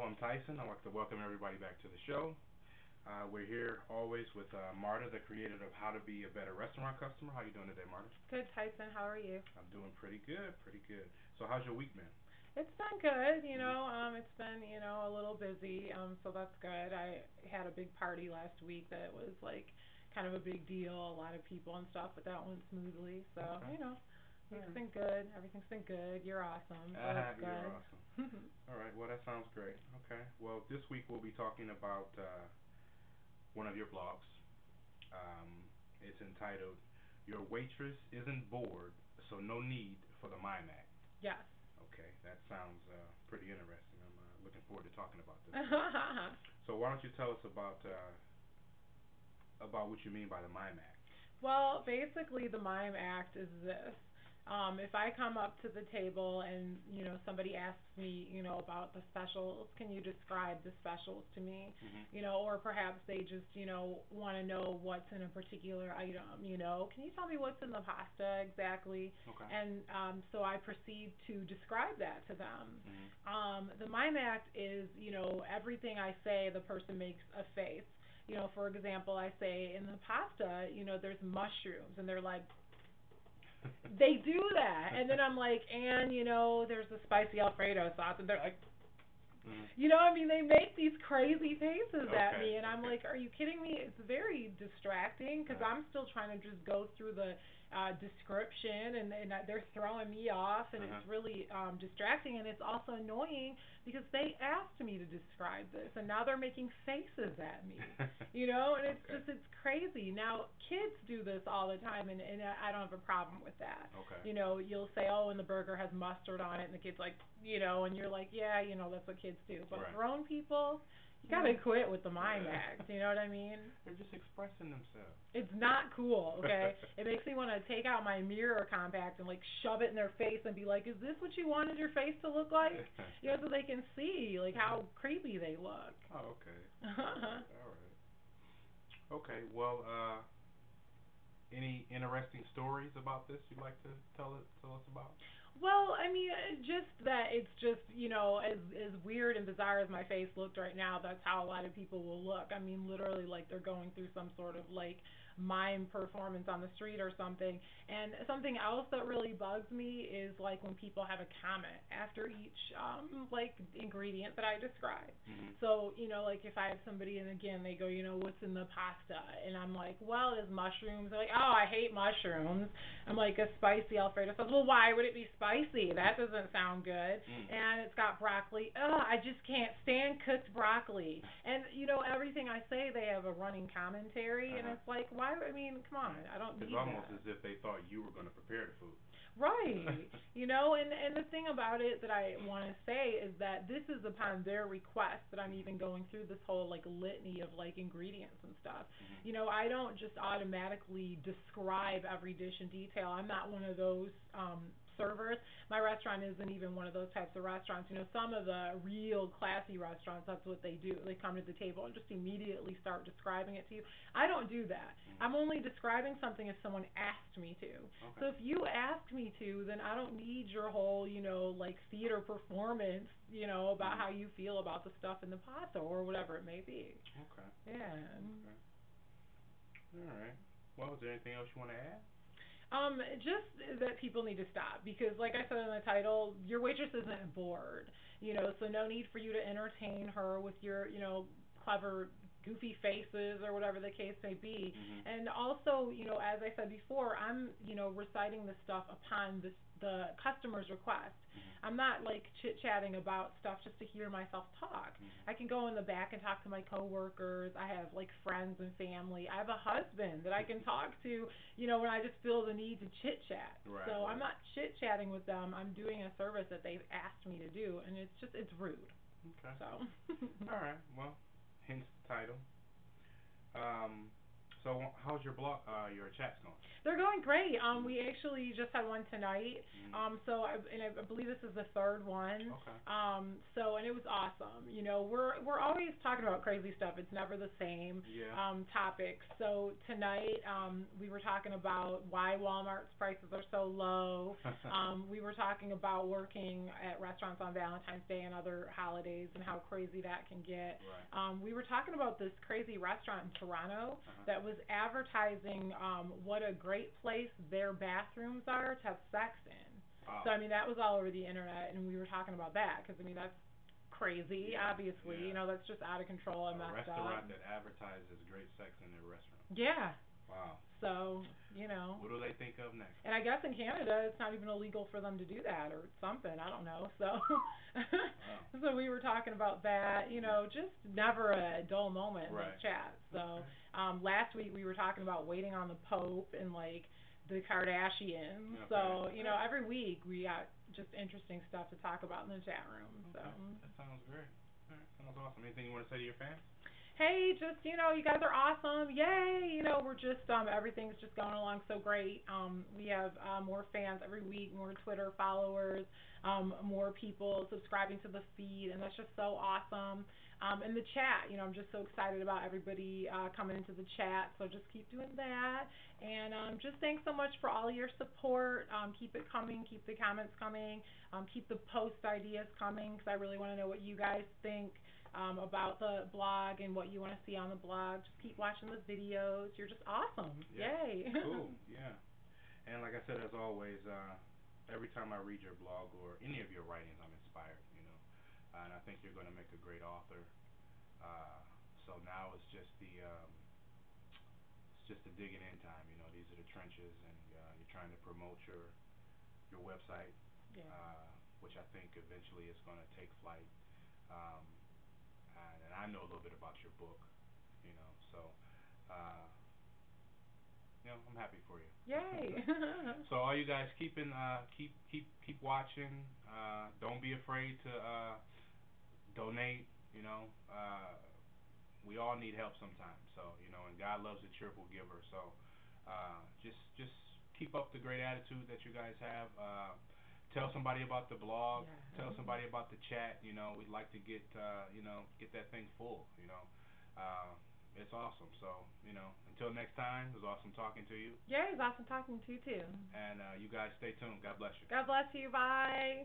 I'm Tyson. I'd like to welcome everybody back to the show. We're here always with Marta, the creator of How to Be a Better Restaurant Customer. How you doing today, Marta? Good, Tyson. How are you? I'm doing pretty good, pretty good. So how's your week been? It's been good. Hmm. It's been a little busy. So that's good. I had a big party last week that was like kind of a big deal. A lot of people and stuff, but that went smoothly. So Okay. All week's right. been good. Everything's been good. You're awesome. So it's You're awesome. good. All right. Well, that sounds great. Okay. Well, this week we'll be talking about one of your blogs. It's entitled "Your Waitress Isn't Bored, So No Need for the Mime Act." Yes. Okay, that sounds pretty interesting. I'm looking forward to talking about this. So why don't you tell us about what you mean by the Mime Act? Well, basically, the Mime Act is this. If I come up to the table and somebody asks me about the specials, can you describe the specials to me? Hmm. Or perhaps they just want to know what's in a particular item. Can you tell me what's in the pasta exactly? Okay. And so I proceed to describe that to them. Hmm. The Mime Act is everything I say, the person makes a face. For example, I say in the pasta, there's mushrooms, and they're like, they do that, and then I'm like, and there's the spicy Alfredo sauce, and they're like, Hmm. they make these crazy faces at Okay. me, and I'm Okay. like, are you kidding me? It's very distracting because Uh-huh. I'm still trying to just go through the description, and they're throwing me off, and Uh-huh. it's really distracting, and it's also annoying because they asked me to describe this, and now they're making faces at me, and it's Okay. just, it's crazy. Now, kids do this all the time, and I don't have a problem with that. Okay. You'll say, oh, and the burger has mustard on it, and the kid's like, and you're like, yeah, that's what kids do. But Right. grown people, you Yeah. gotta quit with the mime act. You know what I mean? They're just expressing themselves. It's not cool, okay? It makes me want to take out my mirror compact and like shove it in their face and be like, "Is this what you wanted your face to look like?" So they can see like how creepy they look. Oh, okay. All right. All right. Okay. Well, any interesting stories about this you'd like to tell us about? Well, I mean, just that it's just as weird and bizarre as my face looked right now. That's how a lot of people will look. I mean, literally, like they're going through some sort of like mime performance on the street or something. And something else that really bugs me is like when people have a comment after each like ingredient that I describe. Hmm. So like if I have somebody and again they go, what's in the pasta, and I'm like, well, it is mushrooms. They're like, oh, I hate mushrooms. I'm like, a spicy Alfredo sauce. Well, why would it be spicy? That doesn't sound good. Mm. And it's got broccoli. Ugh, I just can't stand cooked broccoli. And everything I say, they have a running commentary, and Uh-huh. it's like, why? I mean, come on, I don't It's need almost that. as if they thought you were going to prepare the food. Right. And the thing about it that I want to say is that this is upon their request that I'm even going through this whole like litany of like ingredients and stuff. Hmm. I don't just automatically describe every dish in detail. I'm not one of those servers. My restaurant isn't even one of those types of restaurants. Some of the real classy restaurants, that's what they do. They come to the table and just immediately start describing it to you. I don't do that. Hmm. I'm only describing something if someone asked me to. Okay. So if you ask me to, then I don't need your whole, like theater performance, about Hmm. how you feel about the stuff in the pasta or whatever it may be. Okay. Yeah. Okay. All right. Well, is there anything else you want to add? Just that people need to stop because, like I said in the title, your waitress isn't bored, so no need for you to entertain her with your, clever, goofy faces or whatever the case may be. Hmm. And also, as I said before, I'm, reciting this stuff upon the customer's request. Hmm. I'm not like chit chatting about stuff just to hear myself talk. Hmm. I can go in the back and talk to my coworkers. I have like friends and family. I have a husband that I can talk to, when I just feel the need to chit chat. Right. So I'm Right. not chit chatting with them. I'm doing a service that they've asked me to do, and it's rude. Okay. So. All right. Well, hence the title. Um, So how's your chats going? They're going great. We actually just had one tonight. I believe this is the third one. Okay. And it was awesome. We're always talking about crazy stuff. It's never the same Yeah. topics. So tonight, we were talking about why Walmart's prices are so low. We were talking about working at restaurants on Valentine's Day and other holidays and how crazy that can get. Right. We were talking about this crazy restaurant in Toronto Uh-huh. that was advertising what a great place their bathrooms are to have sex in. Wow. So I mean that was all over the internet, and we were talking about that because I mean that's crazy. Yeah, Obviously, yeah. that's just out of control and A messed restaurant up. that advertises great sex in their restaurant. Yeah. Wow. So What do they think of next? and I guess in Canada it's not even illegal for them to do that or something. I don't know. So Wow. so we were talking about that. Just never a dull moment in Right. those chats. So Okay. last week we were talking about waiting on the Pope and like the Kardashians. Okay. So every week we got just interesting stuff to talk about in the chat room. So Okay. That sounds great. All right. Sounds awesome. Anything you want to say to your fans? hey, just you guys are awesome. Yay! We're just everything's just going along so great. We have more fans every week, more Twitter followers, more people subscribing to the feed, and that's just so awesome. And the chat, I'm just so excited about everybody coming into the chat. So just keep doing that, and just thanks so much for all your support. Keep it coming, keep the comments coming, keep the post ideas coming, because I really want to know what you guys think about the blog and what you want to see on the blog. Just keep watching the videos. You're just awesome. Yeah. Yay. Cool. Yeah. And like I said, as always, every time I read your blog or any of your writings, I'm inspired. And I think you're going to make a great author. So now it's just the digging in time. These are the trenches, and you're trying to promote your website, Yeah. which I think eventually is going to take flight. Um, and I know a little bit about your book, so uh, I'm happy for you. Yay. So all you guys keep watching. Don't be afraid to donate. We all need help sometimes. So and God loves a cheerful giver. So just keep up the great attitude that you guys have. Tell somebody about the blog. Yeah. Tell somebody about the chat. We'd like to get get that thing full. It's awesome. So until next time, it was awesome talking to you. Yeah, it was awesome talking to you too. And you guys stay tuned. God bless you. God bless you. Bye.